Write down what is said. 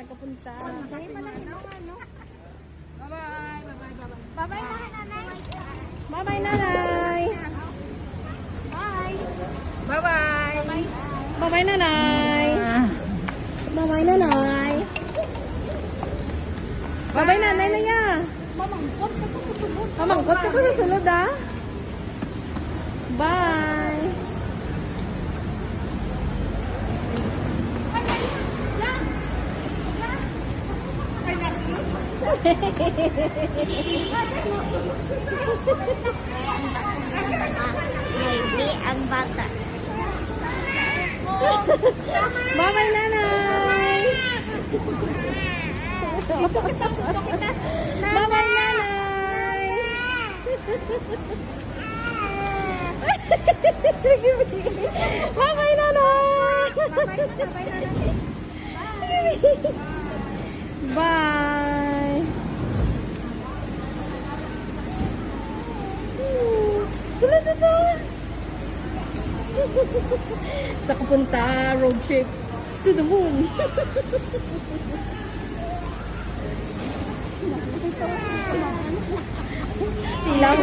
Saan ka punta? Bye-bye. Bye-bye na, nanay. Bye-bye, nanay. Bye. Bye-bye. Bye-bye, nanay. Bye-bye, nanay. Bye-bye, nanay na niya. Mamangkot ka to sa sulod, ha? Bye. Maybe ang bata. Bye-bye, nanay. Bye-bye, nanay. Bye-bye, nanay. Bye. Sulit ito. Sa kapunta, road trip to the moon. Ilaw.